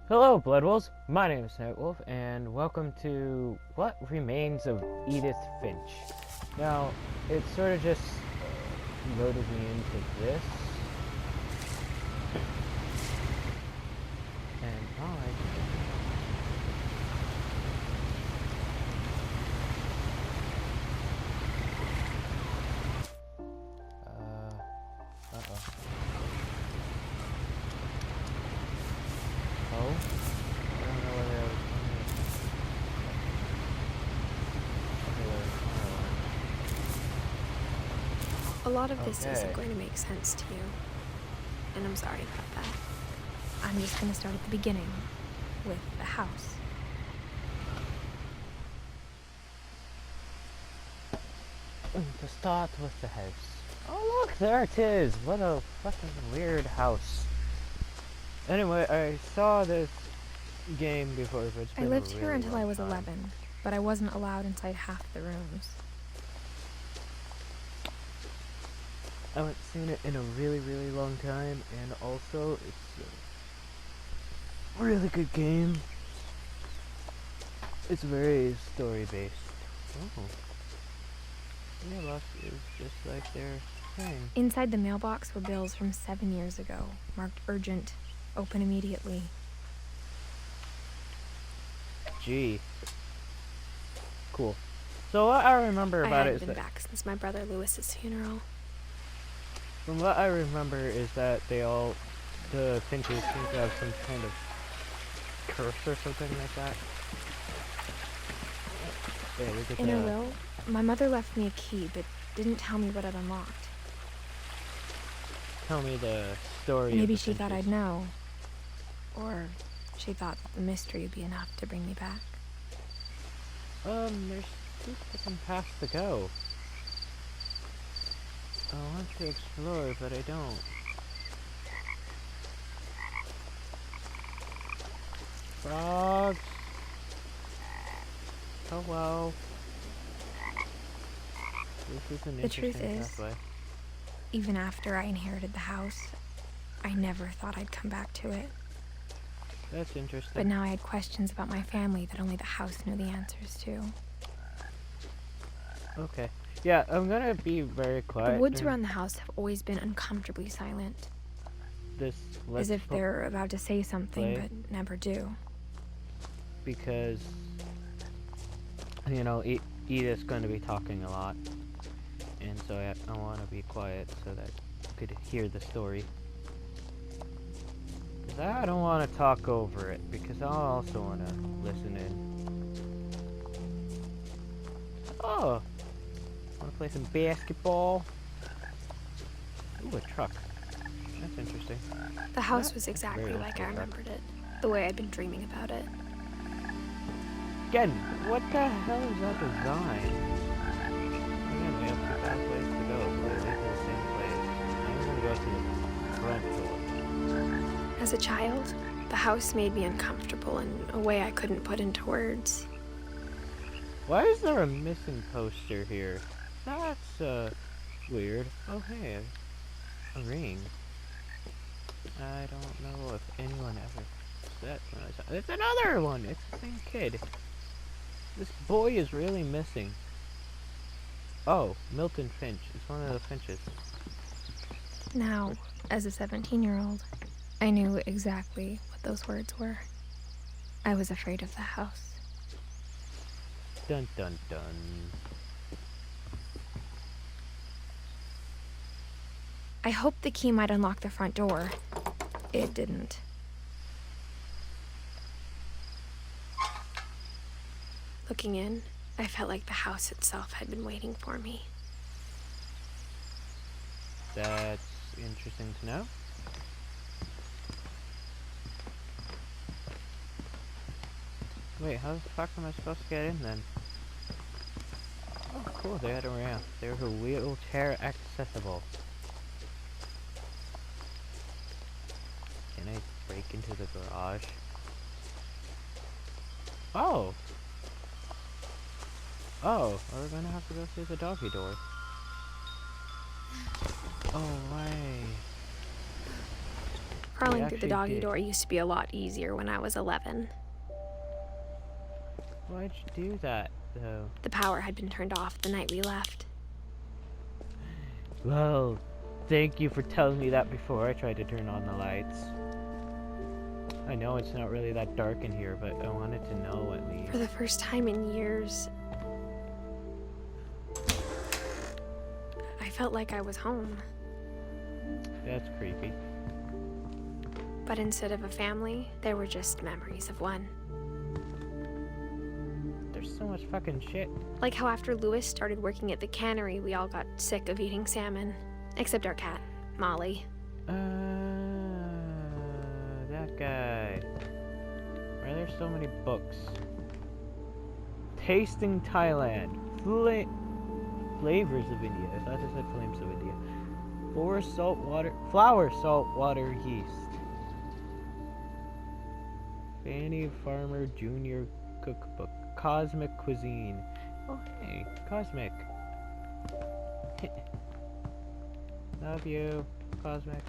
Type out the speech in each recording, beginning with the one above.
Hello, Blood Wolves. My name is Nightwolf, and welcome to What Remains of Edith Finch. Now, it sort of just loaded me into this, and uh-oh. Oh, I don't know whether I was A lot of this Okay. isn't going to make sense to you, and I'm sorry about that. I'm just going to start at the beginning, with the house. To start with the house. Oh look, there it is! What a fucking weird house. Anyway, I saw this game before, but it's been I lived a here really until I long was time. 11, but I wasn't allowed inside half the rooms. I haven't seen it in a really, really long time, and also it's a really good game. It's very story-based. Oh. Mailbox is just like their thing. Inside the mailbox were bills from 7 years ago, marked urgent, open immediately. Gee. Cool. So what I remember I about it hadn't is been that back since my brother Lewis's funeral. from what I remember is that the Finches seem to have some kind of curse or something like that. Yeah, we get In her will, my mother left me a key, but didn't tell me what it unlocked. tell me the story. Maybe of the she thought Finches. I'd know. Or she thought that the mystery would be enough to bring me back. There's two fucking paths to go. I want to explore, but I don't. Frogs! Hello. This is an The truth interesting is, pathway. even after I inherited the house, I never thought I'd come back to it. That's interesting. But now I had questions about my family that only the house knew the answers to. Okay. Yeah, I'm gonna be very quiet. The woods around the house have always been uncomfortably silent. This As if they're about to say something, but never do. Because, you know, Edith's going to be talking a lot. And so I want to be quiet so that you could hear the story. Because I don't want to talk over it, because I also want to listen in. Oh! Want to play some basketball? Ooh, a truck. That's interesting. The house was exactly very like I cool truck. remembered it, the way I'd been dreaming about it. Again, what the hell is that design? Again, we have two pathways to go, but they lead to the same place. I'm gonna go to the front door. As a child, the house made me uncomfortable in a way I couldn't put into words. Why is there a missing poster here? That's, weird. Oh, hey, a ring. I don't know if anyone ever said when I saw. It's another one! It's the same kid. This boy is really missing. Oh, Milton Finch. It's one of the Finches. Now, as a 17-year-old, I knew exactly what those words were. I was afraid of the house. Dun dun dun. I hoped the key might unlock the front door. It didn't. Looking in, I felt like the house itself had been waiting for me. That's interesting to know. Wait, how the fuck am I supposed to get in then? Oh, cool, they had a ramp. They were wheelchair accessible. Can I break into the garage? Oh! Oh, we're gonna have to go through the doggy door. Oh, way. Crawling through the actually doggy did. door used to be a lot easier when I was 11. Why'd you do that, though? The power had been turned off the night we left. Well, thank you for telling me that before I tried to turn on the lights. I know it's not really that dark in here, but I wanted to know at least. For the first time in years, I felt like I was home. That's creepy. But instead of a family, there were just memories of one. There's so much fucking shit. Like how after Lewis started working at the cannery, we all got sick of eating salmon. Except our cat, Molly. That guy. Why are there so many books? Tasting Thailand. Flavors of India. I thought it said Flames of India. Flour saltwater yeast. Fanny Farmer Jr. Cookbook. Cosmic Cuisine. Oh, hey, Cosmic. Love you, Cosmic.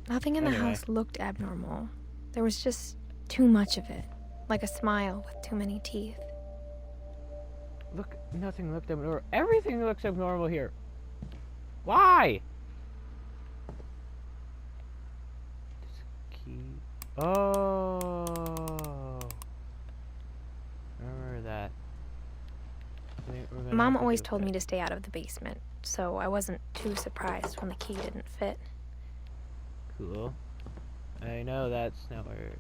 Nothing in the house looked abnormal. There was just too much of it. Like a smile with too many teeth. Look, nothing looked abnormal. Everything looks abnormal here. Why? This key. Oh. Remember that. Mom always told me to stay out of the basement, so I wasn't too surprised when the key didn't fit. Cool. I know that's not where.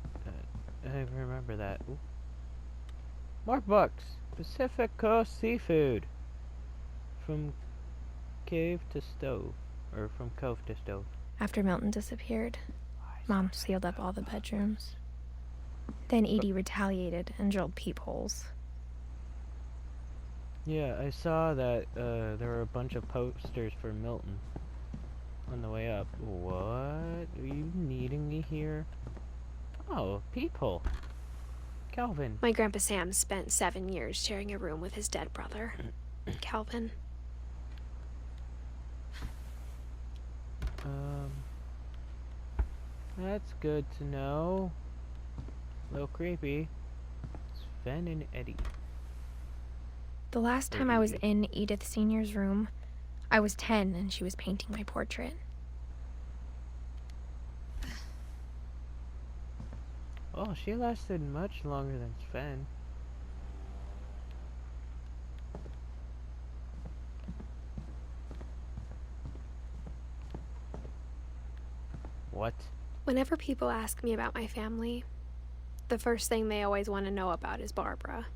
I remember that. Ooh. More books. Pacific Coast Seafood. From cave to stove. Or from cove to stove. After Milton disappeared, Mom sealed up all the bedrooms. Then Edie retaliated and drilled peepholes. Yeah, I saw that there were a bunch of posters for Milton on the way up. What? Are you needing me here? Oh, peephole. Calvin. My Grandpa Sam spent 7 years sharing a room with his dead brother, Calvin. That's good to know. A little creepy. It's Fen and Eddie. The last time I was in Edith Sr.'s room, I was 10 and she was painting my portrait. Oh, she lasted much longer than Sven. What? Whenever people ask me about my family, the first thing they always want to know about is Barbara.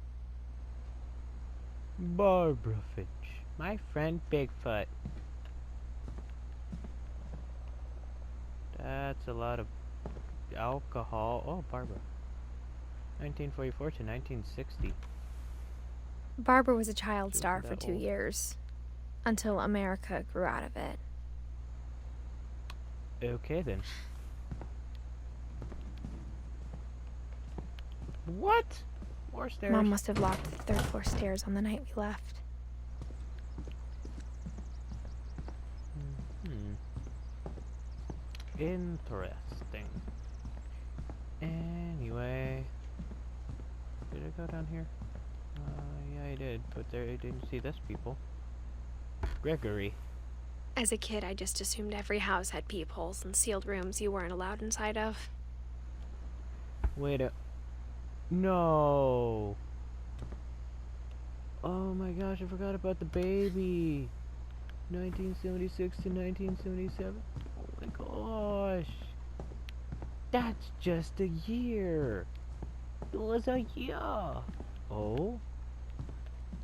Barbara Finch. My friend Bigfoot. That's a lot of alcohol. Oh, Barbara. 1944 to 1960. Barbara was a child star that for 2 old. years, until America grew out of it. Okay then. What? More stairs. Mom must have locked the third floor stairs on the night we left. Interesting. Anyway, did I go down here? Yeah, I did, but there I didn't see this people. Gregory. As a kid, I just assumed every house had peepholes and sealed rooms you weren't allowed inside of. Wait a... No! Oh my gosh, I forgot about the baby! 1976 to 1977? Oh my gosh! That's just a year! It was a year! Oh?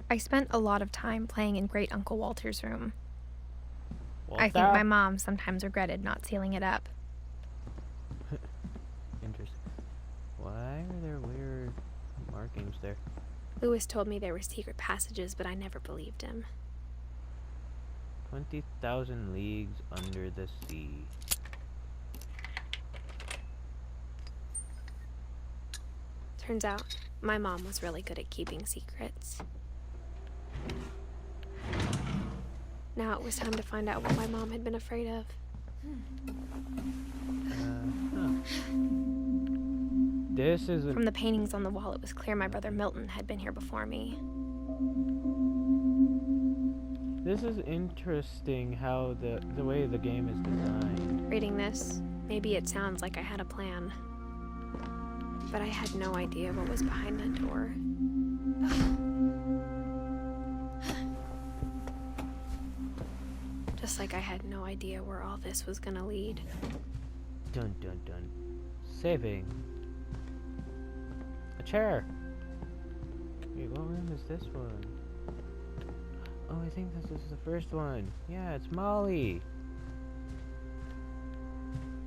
I spent a lot of time playing in Great Uncle Walter's room. What's I think that? my mom sometimes regretted not sealing it up. Interesting. Why are there weird markings there? Lewis told me there were secret passages, but I never believed him. 20,000 leagues under the sea. Turns out, my mom was really good at keeping secrets. Now it was time to find out what my mom had been afraid of. This is From the paintings on the wall, it was clear my brother Milton had been here before me. This is interesting how the way the game is designed. Reading this, maybe it sounds like I had a plan. But I had no idea what was behind that door. Just like I had no idea where all this was gonna lead. Dun dun dun. Saving. A chair. Wait, what room is this one? Oh, I think this is the first one. Yeah, it's Molly.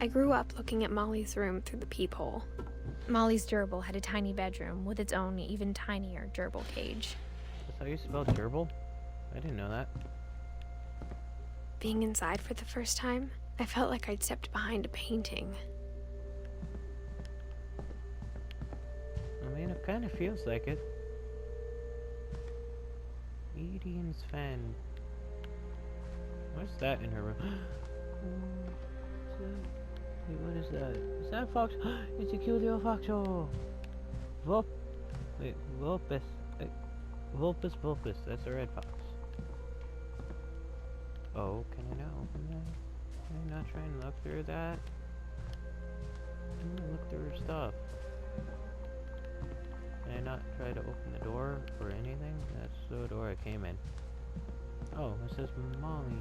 I grew up looking at Molly's room through the peephole. Molly's gerbil had a tiny bedroom with its own even tinier gerbil cage. That's how you spell gerbil? I didn't know that. Being inside for the first time, I felt like I'd stepped behind a painting. I mean, it kind of feels like it. Edian's fan. What's that in her room? Wait, what is that? Is that a fox? It's a cute little foxhole. Wait, Vulpus. Vulpus. That's a red fox. Oh, can I not open that? Can I not try and look through that? I'm gonna look through her stuff. Can I not try to open the door or anything? That's the door I came in. Oh, it says Molly.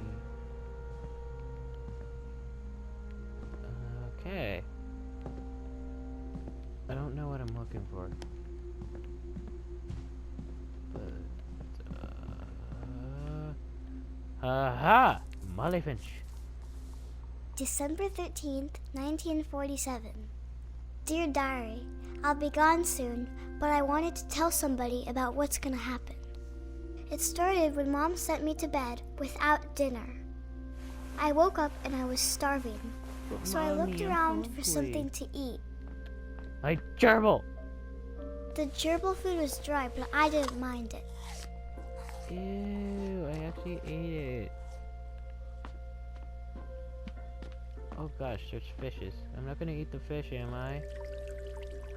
Okay. I don't know what I'm looking for. But, aha! Molly Finch. December 13th, 1947. Dear Diary, I'll be gone soon, but I wanted to tell somebody about what's gonna happen. It started when Mom sent me to bed without dinner. I woke up and I was starving, so I looked around for something to eat. My gerbil! The gerbil food was dry, but I didn't mind it. Ew, I actually ate it. Oh gosh, there's fishes. I'm not gonna eat the fish, am I?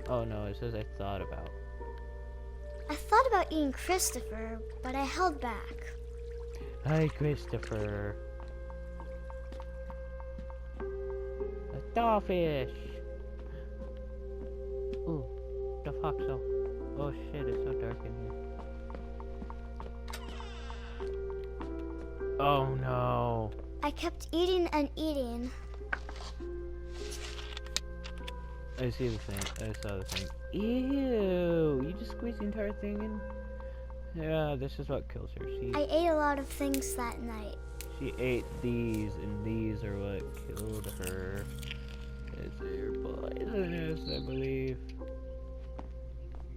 Oh no, it says I thought about. I thought about eating Christopher, but I held back. Hi, Christopher. A starfish. Ooh, the foxhole. Oh shit, it's so dark in here. Oh no. I kept eating and eating. I see the thing. I saw the thing. Ew! You just squeezed the entire thing in? Yeah, this is what kills her. I ate a lot of things that night. She ate these, and these are what killed her. They're poisonous, I believe.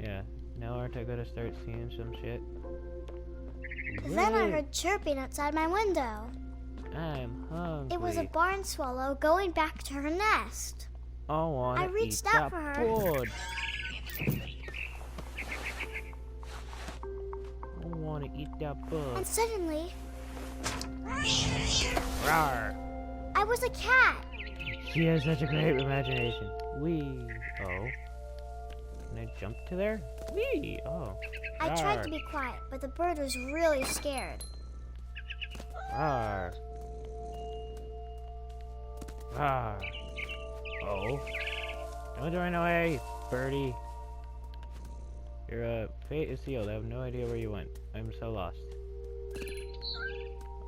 Yeah. Now aren't I gonna start seeing some shit? Then I heard chirping outside my window. I'm hungry. It was a barn swallow going back to her nest. I reached eat out that for her. Food. I wanna eat that bug. And suddenly, Rawr. I was a cat. She has such a great imagination. Wee. Oh. Can I jump to there? Wee. Oh. I tried to Rawr. be quiet, but the bird was really scared. Rawr. Rawr. Oh. Don't run away, birdie. Your fate is sealed. I have no idea where you went. I'm so lost.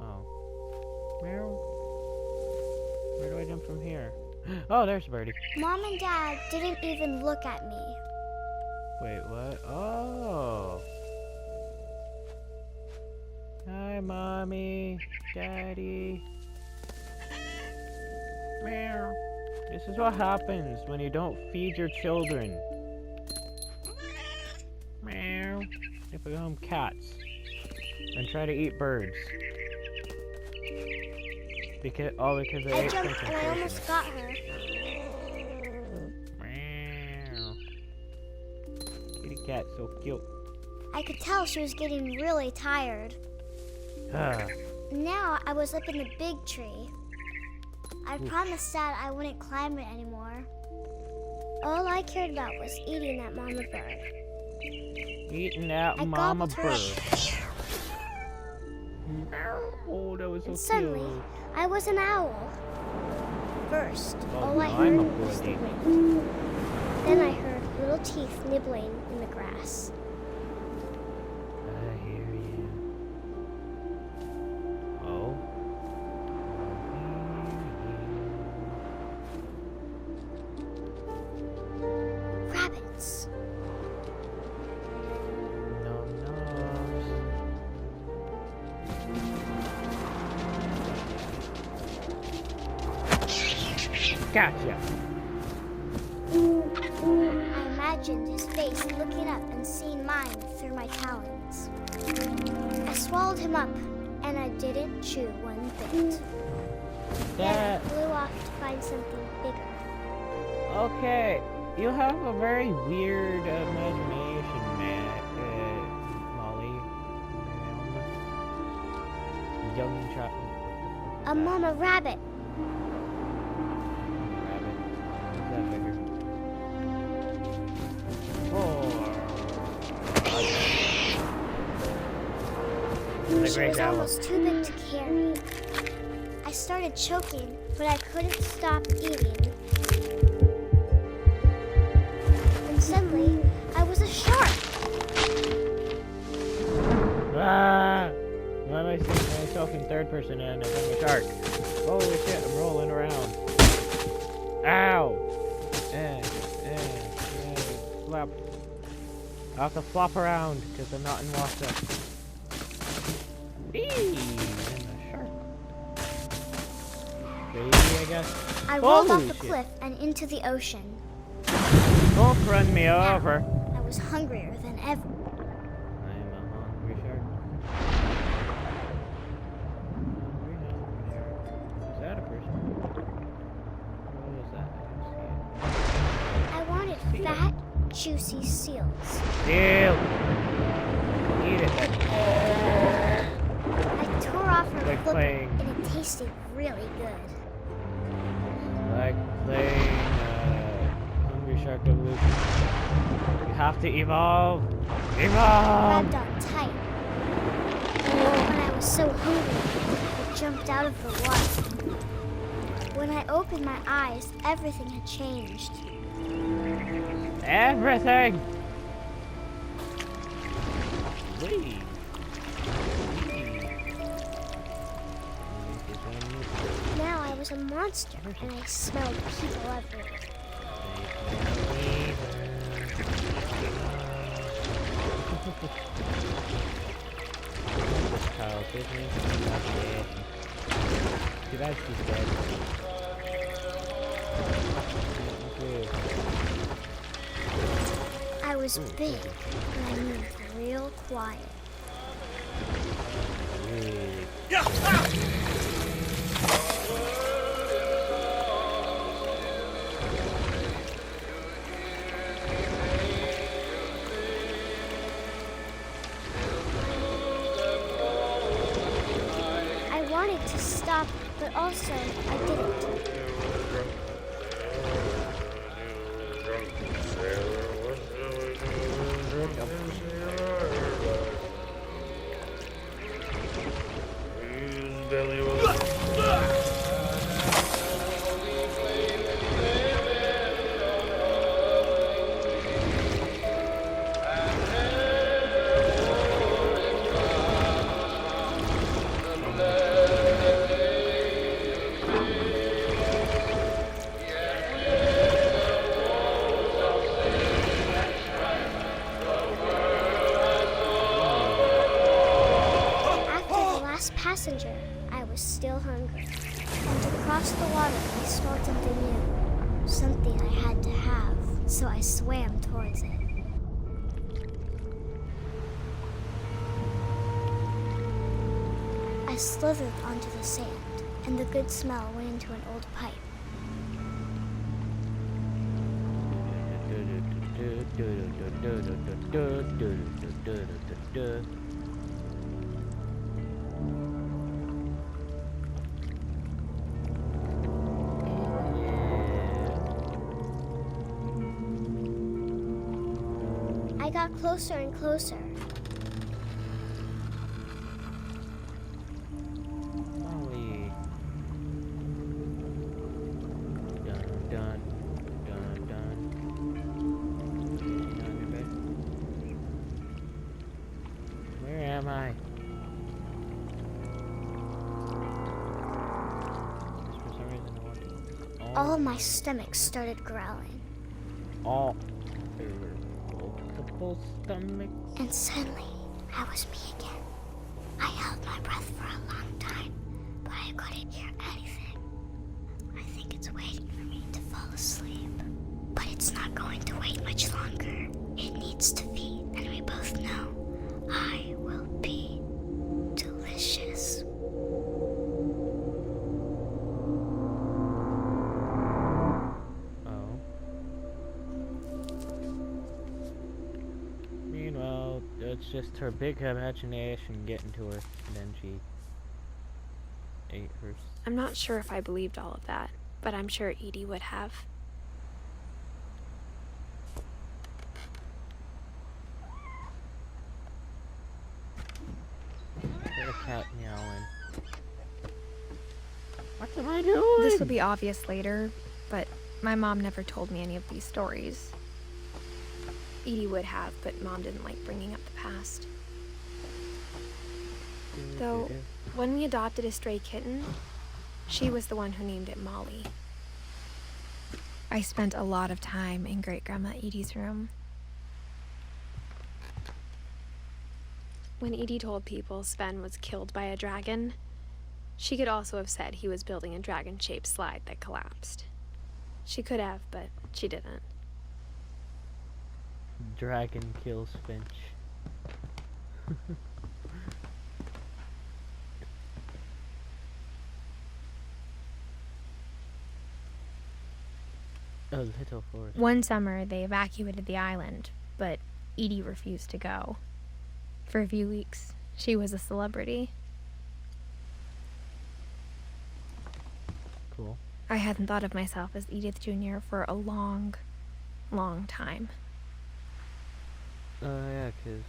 Oh. Meow. Where do I jump from here? Oh, there's birdie. Mom and Dad didn't even look at me. Wait, what? Oh. Hi, Mommy. Daddy. Meow. This is what happens when you don't feed your children. Meow. They become cats and try to eat birds. Because they I ate jumped something and I almost poisonous. got her. Meow. Kitty cat, so cute. I could tell she was getting really tired. Ah. Now I was up in the big tree. I promised Dad I wouldn't climb it anymore. All I cared about was eating that mama bird. Eating that I mama gobbled her bird. up. Oh, that was so And suddenly, cute. I was an owl. First, Oh, all I I'm heard a was the birdie. wind. Then I heard little teeth nibbling in the grass. I hear you. Oh. Rabbits. No, Gotcha. I imagined his face looking up and seeing mine through my talons. I swallowed him up, and I didn't chew one bit. Then I That. flew off to find something bigger. Okay. You have a very weird imagination, Molly. Young child. A mama rabbit. Rabbit. What's that figure? Oh. The She great was owl. almost too big to carry. I started choking, but I couldn't stop eating. And suddenly, I was a shark. Ah! Why am I seeing myself in third person and I'm a shark? Holy shit, I'm rolling around. Ow! Flop. I have to flop around because I'm not in water. Eee! And a shark. Baby, I guess. I rolled Holy off the shit. cliff and into the ocean. Don't run me over. I was hungrier than ever. I'm a hungry shark. Is that a person? What is that? I I wanted Seal. fat, juicy seals. can see it. Seal! Eat it then. I tore off her Like flipper, playing. and it tasted really good. Like playing Hungry Shark Evolution. You have to evolve. Evolve! Grabbed on tight. When I was so hungry, I jumped out of the water. When I opened my eyes, everything had changed. Everything! Wee. Now I was a monster, and I smelled people everywhere. Too bad she's dead. I was big, and I moved real quiet. I wanted to stop, but also I didn't. Passenger, I was still hungry. And to cross the water, I smelled something new. Something I had to have, so I swam towards it. I slithered onto the sand, and the good smell went into an old pipe. I got closer and closer. Molly. Dun dun dun dun. Down your bed. Where am I? For some reason I want to. All of my stomach started growling. All. There were multiple stomachs. And suddenly, I was me again. I held my breath for a long time, but I couldn't hear anything. I think it's waiting for me to fall asleep. But it's not going to wait much longer. It needs to feed, and we both know I will be delicious. Oh. Meanwhile, it's just her big imagination getting to her, and then she ate her. I'm not sure if I believed all of that, but I'm sure Edie would have. Get a cat meowing. What am I doing? This will be obvious later, but my mom never told me any of these stories. Edie would have, but Mom didn't like bringing up the past. Though, when we adopted a stray kitten, she was the one who named it Molly. I spent a lot of time in Great-Grandma Edie's room. When Edie told people Sven was killed by a dragon, she could also have said he was building a dragon-shaped slide that collapsed. She could have, but she didn't. Dragon kills Finch. A little forest. One summer, they evacuated the island, but Edie refused to go. For a few weeks, she was a celebrity. Cool. I hadn't thought of myself as Edith Jr. for a long, long time. Yeah, 'cause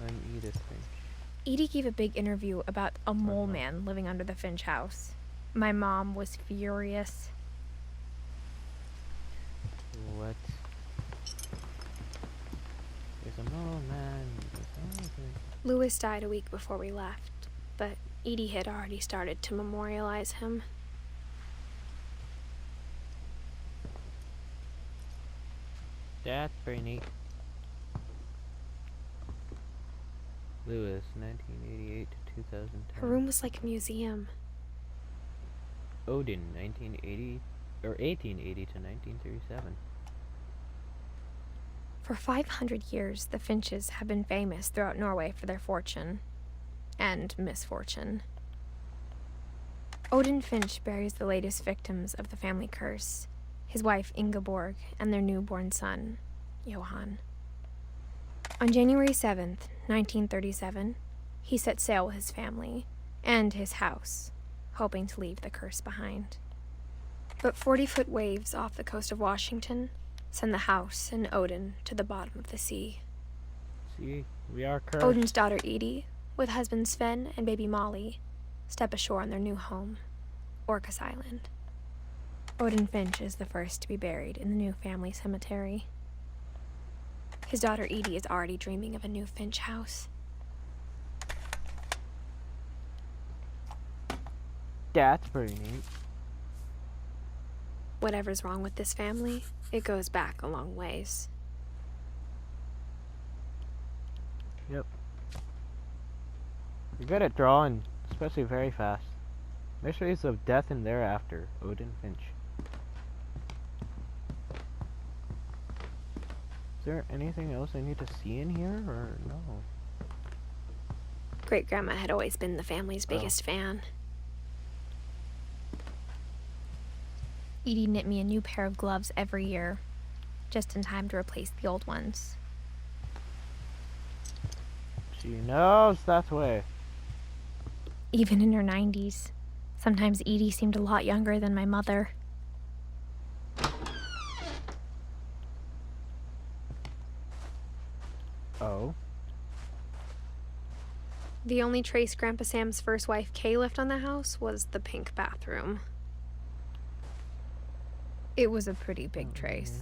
I'm Edith Finch. Edie gave a big interview about a mole man living under the Finch house. My mom was furious. What? There's a mole man. Lewis died a week before we left, but Edie had already started to memorialize him. That's pretty neat. Lewis, 1988 to 2010. Her room was like a museum. Odin, 1980 or 1880 to 1937. For 500 years, the Finches have been famous throughout Norway for their fortune and misfortune. Odin Finch buries the latest victims of the family curse, his wife Ingeborg and their newborn son, Johan. On January 7th, 1937, he set sail with his family and his house, hoping to leave the curse behind. But 40-foot waves off the coast of Washington send the house and Odin to the bottom of the sea. See, we are cursed. Odin's daughter Edie, with husband Sven and baby Molly, step ashore on their new home, Orcas Island. Odin Finch is the first to be buried in the new family cemetery. His daughter Edie is already dreaming of a new Finch house. That's pretty neat. Whatever's wrong with this family, it goes back a long ways. Yep. You're good at drawing, especially very fast. Mysteries of Death and Thereafter, Odin Finch. Is there anything else I need to see in here, or no? Great-Grandma had always been the family's biggest fan. Edie knit me a new pair of gloves every year, just in time to replace the old ones. She knows that way. Even in her 90s, sometimes Edie seemed a lot younger than my mother. Oh. The only trace Grandpa Sam's first wife, Kay, left on the house was the pink bathroom. It was a pretty big trace.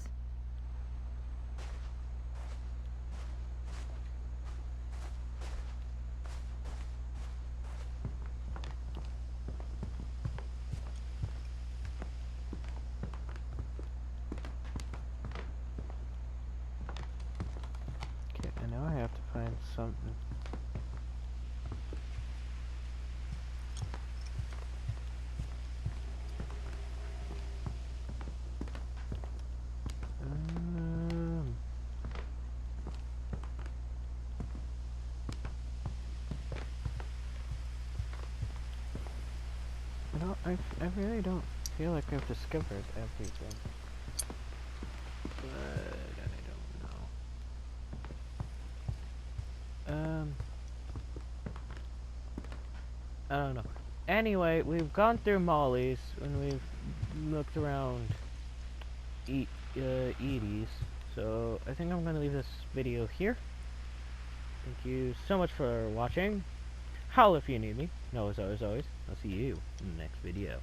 Okay, I know I have to find something. I really don't feel like I've discovered everything. But I don't know. I don't know. Anyway, we've gone through Molly's and we've looked around Edie's. So I think I'm gonna leave this video here. Thank you so much for watching. Howl if you need me. No, as always, I'll see you in the next video.